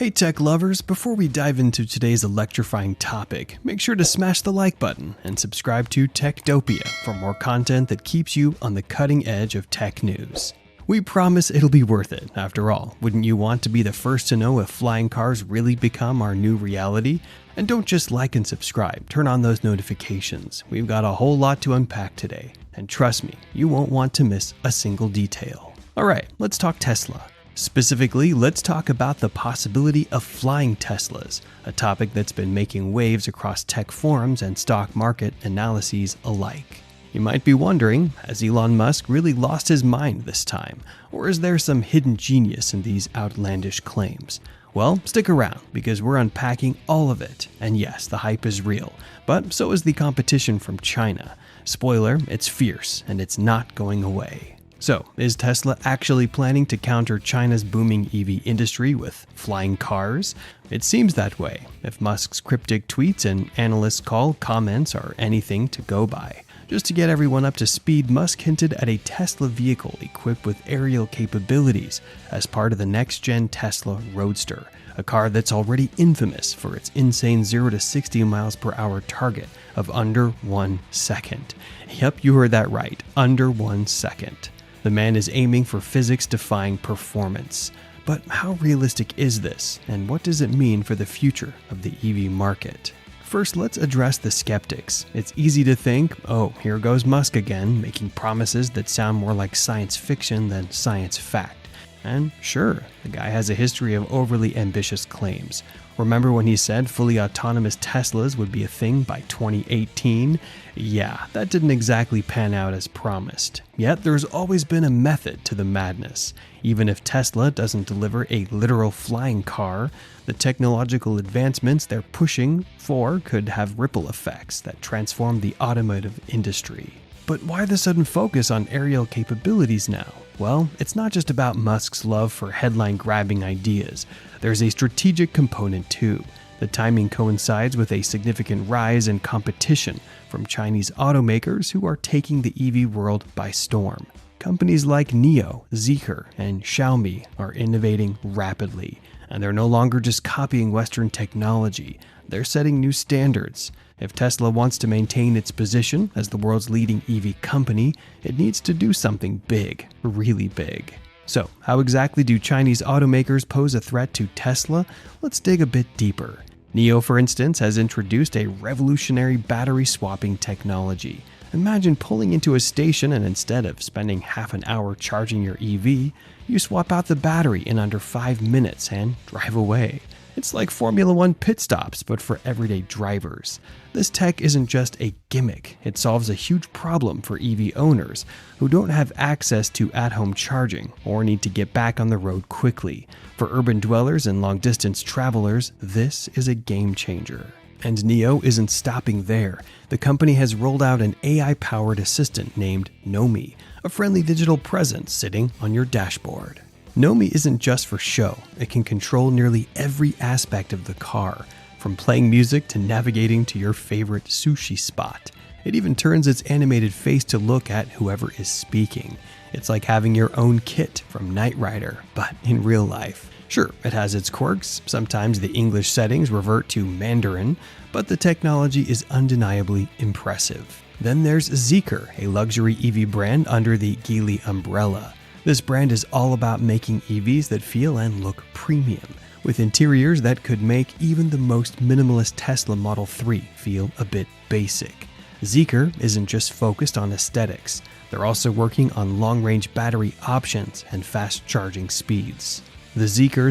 Hey tech lovers, before we dive into today's electrifying topic, make sure to smash the like button and subscribe to Techtopia for more content that keeps you on the cutting edge of tech news. We promise it'll be worth it. After all, wouldn't you want to be the first to know if flying cars really become our new reality? And don't just like and subscribe, turn on those notifications. We've got a whole lot to unpack today, and trust me, you won't want to miss a single detail. Alright, let's talk Tesla. Specifically, let's talk about the possibility of flying Teslas, a topic that's been making waves across tech forums and stock market analyses alike. You might be wondering, has Elon Musk really lost his mind this time? Or is there some hidden genius in these outlandish claims? Well, stick around, because we're unpacking all of it. And yes, the hype is real, but so is the competition from China. Spoiler, it's fierce, and it's not going away. So, is Tesla actually planning to counter China's booming EV industry with flying cars? It seems that way, if Musk's cryptic tweets and analysts' call comments are anything to go by. Just to get everyone up to speed, Musk hinted at a Tesla vehicle equipped with aerial capabilities as part of the next-gen Tesla Roadster, a car that's already infamous for its insane 0 to 60 miles per hour target of under 1 second. Yep, you heard that right, under 1 second. The man is aiming for physics-defying performance. But how realistic is this, and what does it mean for the future of the EV market? First, let's address the skeptics. It's easy to think, oh, here goes Musk again, making promises that sound more like science fiction than science fact. And sure, the guy has a history of overly ambitious claims. Remember when he said fully autonomous Teslas would be a thing by 2018? Yeah, that didn't exactly pan out as promised. Yet there's always been a method to the madness. Even if Tesla doesn't deliver a literal flying car, the technological advancements they're pushing for could have ripple effects that transform the automotive industry. But why the sudden focus on aerial capabilities now? Well, it's not just about Musk's love for headline-grabbing ideas. There's a strategic component too. The timing coincides with a significant rise in competition from Chinese automakers who are taking the EV world by storm. Companies like NIO, Zeekr, and Xiaomi are innovating rapidly, and they're no longer just copying Western technology. They're setting new standards. If Tesla wants to maintain its position as the world's leading EV company, it needs to do something big, really big. So, how exactly do Chinese automakers pose a threat to Tesla? Let's dig a bit deeper. NIO, for instance, has introduced a revolutionary battery swapping technology. Imagine pulling into a station and instead of spending half an hour charging your EV, you swap out the battery in under 5 minutes and drive away. It's like Formula One pit stops, but for everyday drivers. This tech isn't just a gimmick, it solves a huge problem for EV owners who don't have access to at-home charging or need to get back on the road quickly. For urban dwellers and long-distance travelers, this is a game changer. And NIO isn't stopping there. The company has rolled out an AI-powered assistant named Nomi, a friendly digital presence sitting on your dashboard. Nomi isn't just for show. It can control nearly every aspect of the car, from playing music to navigating to your favorite sushi spot. It even turns its animated face to look at whoever is speaking. It's like having your own Kit from Knight Rider, but in real life. Sure, it has its quirks. Sometimes the English settings revert to Mandarin, but the technology is undeniably impressive. Then there's Zeekr, a luxury EV brand under the Geely umbrella. This brand is all about making EVs that feel and look premium, with interiors that could make even the most minimalist Tesla Model 3 feel a bit basic. Zeekr isn't just focused on aesthetics, they're also working on long-range battery options and fast charging speeds. The Zeekr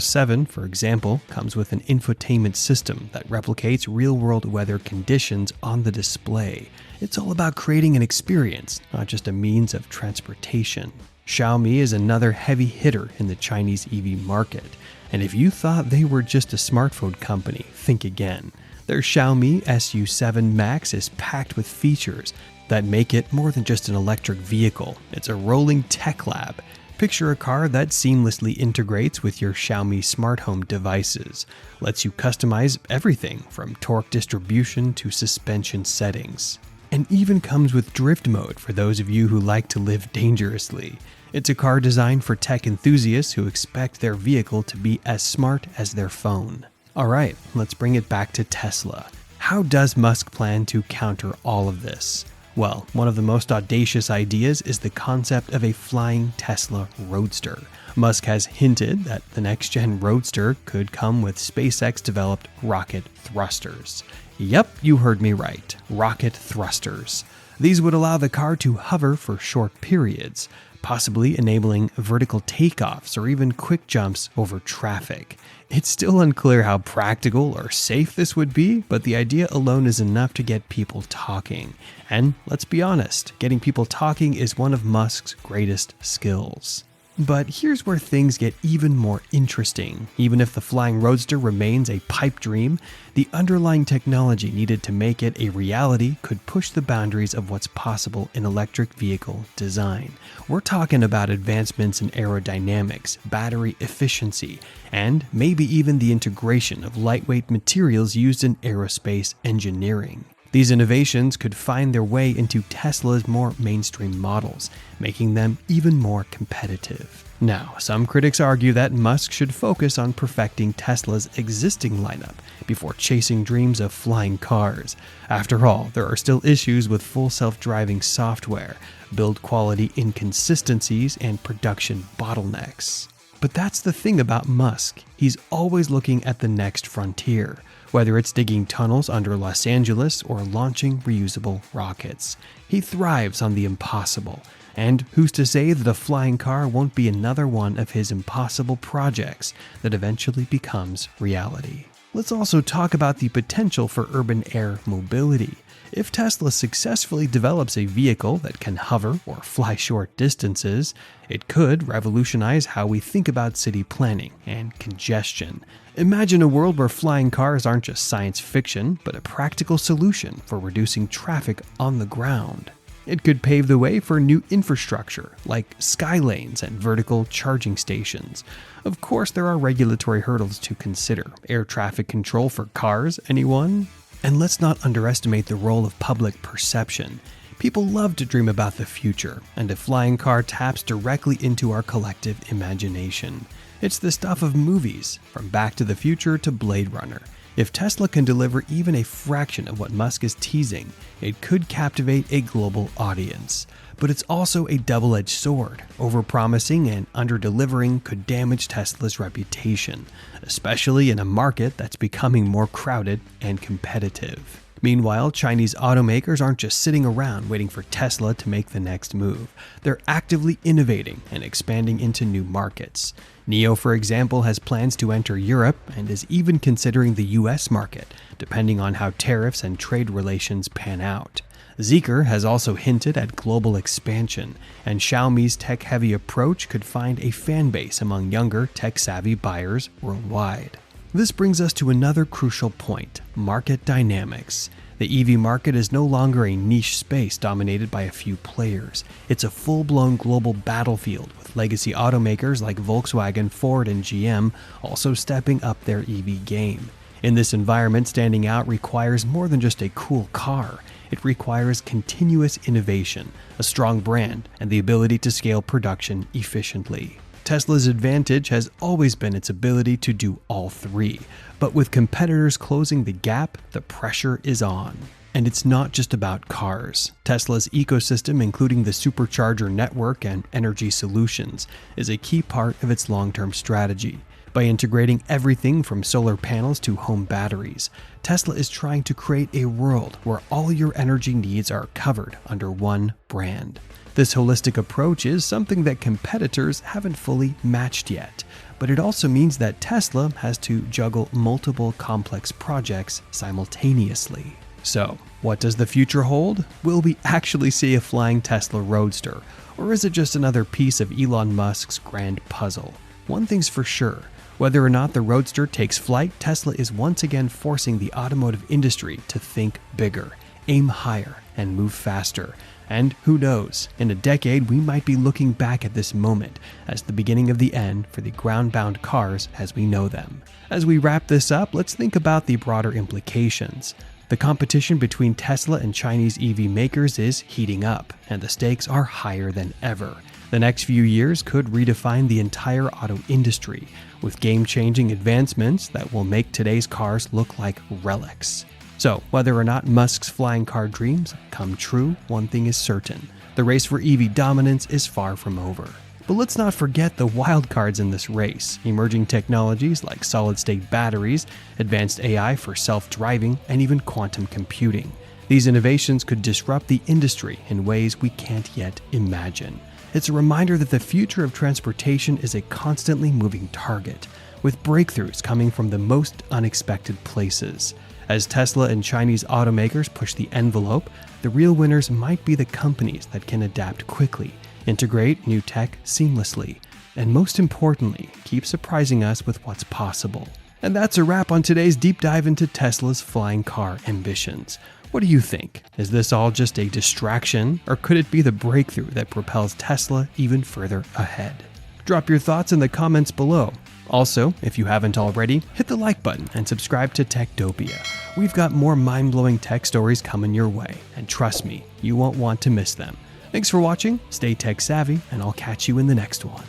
007, for example, comes with an infotainment system that replicates real-world weather conditions on the display. It's all about creating an experience, not just a means of transportation. Xiaomi is another heavy hitter in the Chinese EV market, and if you thought they were just a smartphone company, think again. Their Xiaomi SU7 Max is packed with features that make it more than just an electric vehicle. It's a rolling tech lab. Picture a car that seamlessly integrates with your Xiaomi smart home devices, lets you customize everything from torque distribution to suspension settings, and even comes with drift mode for those of you who like to live dangerously. It's a car designed for tech enthusiasts who expect their vehicle to be as smart as their phone. Alright, let's bring it back to Tesla. How does Musk plan to counter all of this? Well, one of the most audacious ideas is the concept of a flying Tesla Roadster. Musk has hinted that the next-gen Roadster could come with SpaceX-developed rocket thrusters. Yep, you heard me right. Rocket thrusters. These would allow the car to hover for short periods, possibly enabling vertical takeoffs or even quick jumps over traffic. It's still unclear how practical or safe this would be, but the idea alone is enough to get people talking. And let's be honest, getting people talking is one of Musk's greatest skills. But here's where things get even more interesting. Even if the flying Roadster remains a pipe dream, the underlying technology needed to make it a reality could push the boundaries of what's possible in electric vehicle design. We're talking about advancements in aerodynamics, battery efficiency, and maybe even the integration of lightweight materials used in aerospace engineering. These innovations could find their way into Tesla's more mainstream models, making them even more competitive. Now, some critics argue that Musk should focus on perfecting Tesla's existing lineup before chasing dreams of flying cars. After all, there are still issues with full self-driving software, build quality inconsistencies, and production bottlenecks. But that's the thing about Musk. He's always looking at the next frontier, whether it's digging tunnels under Los Angeles or launching reusable rockets. He thrives on the impossible. And who's to say that a flying car won't be another one of his impossible projects that eventually becomes reality? Let's also talk about the potential for urban air mobility. If Tesla successfully develops a vehicle that can hover or fly short distances, it could revolutionize how we think about city planning and congestion. Imagine a world where flying cars aren't just science fiction, but a practical solution for reducing traffic on the ground. It could pave the way for new infrastructure, like sky lanes and vertical charging stations. Of course, there are regulatory hurdles to consider. Air traffic control for cars, anyone? And let's not underestimate the role of public perception. People love to dream about the future, and a flying car taps directly into our collective imagination. It's the stuff of movies, from Back to the Future to Blade Runner. If Tesla can deliver even a fraction of what Musk is teasing, it could captivate a global audience. But it's also a double-edged sword. Overpromising and under-delivering could damage Tesla's reputation, especially in a market that's becoming more crowded and competitive. Meanwhile, Chinese automakers aren't just sitting around waiting for Tesla to make the next move. They're actively innovating and expanding into new markets. NIO, for example, has plans to enter Europe and is even considering the US market, depending on how tariffs and trade relations pan out. Zeekr has also hinted at global expansion, and Xiaomi's tech-heavy approach could find a fan base among younger, tech-savvy buyers worldwide. This brings us to another crucial point: market dynamics. The EV market is no longer a niche space dominated by a few players. It's a full-blown global battlefield, with legacy automakers like Volkswagen, Ford, and GM also stepping up their EV game. In this environment, standing out requires more than just a cool car. It requires continuous innovation, a strong brand, and the ability to scale production efficiently. Tesla's advantage has always been its ability to do all three, but with competitors closing the gap, the pressure is on. And it's not just about cars. Tesla's ecosystem, including the supercharger network and energy solutions, is a key part of its long-term strategy. By integrating everything from solar panels to home batteries, Tesla is trying to create a world where all your energy needs are covered under one brand. This holistic approach is something that competitors haven't fully matched yet, but it also means that Tesla has to juggle multiple complex projects simultaneously. So, what does the future hold? Will we actually see a flying Tesla Roadster, or is it just another piece of Elon Musk's grand puzzle? One thing's for sure. Whether or not the Roadster takes flight, Tesla is once again forcing the automotive industry to think bigger, aim higher, and move faster. And who knows, in a decade we might be looking back at this moment as the beginning of the end for the ground-bound cars as we know them. As we wrap this up, let's think about the broader implications. The competition between Tesla and Chinese EV makers is heating up, and the stakes are higher than ever. The next few years could redefine the entire auto industry, with game-changing advancements that will make today's cars look like relics. So, whether or not Musk's flying car dreams come true, one thing is certain: the race for EV dominance is far from over. But let's not forget the wild cards in this race: emerging technologies like solid-state batteries, advanced AI for self-driving, and even quantum computing. These innovations could disrupt the industry in ways we can't yet imagine. It's a reminder that the future of transportation is a constantly moving target, with breakthroughs coming from the most unexpected places. As Tesla and Chinese automakers push the envelope, the real winners might be the companies that can adapt quickly, integrate new tech seamlessly, and most importantly, keep surprising us with what's possible. And that's a wrap on today's deep dive into Tesla's flying car ambitions. What do you think? Is this all just a distraction, or could it be the breakthrough that propels Tesla even further ahead? Drop your thoughts in the comments below. Also, if you haven't already, hit the like button and subscribe to Techtopia. We've got more mind-blowing tech stories coming your way, and trust me, you won't want to miss them. Thanks for watching, stay tech savvy, and I'll catch you in the next one.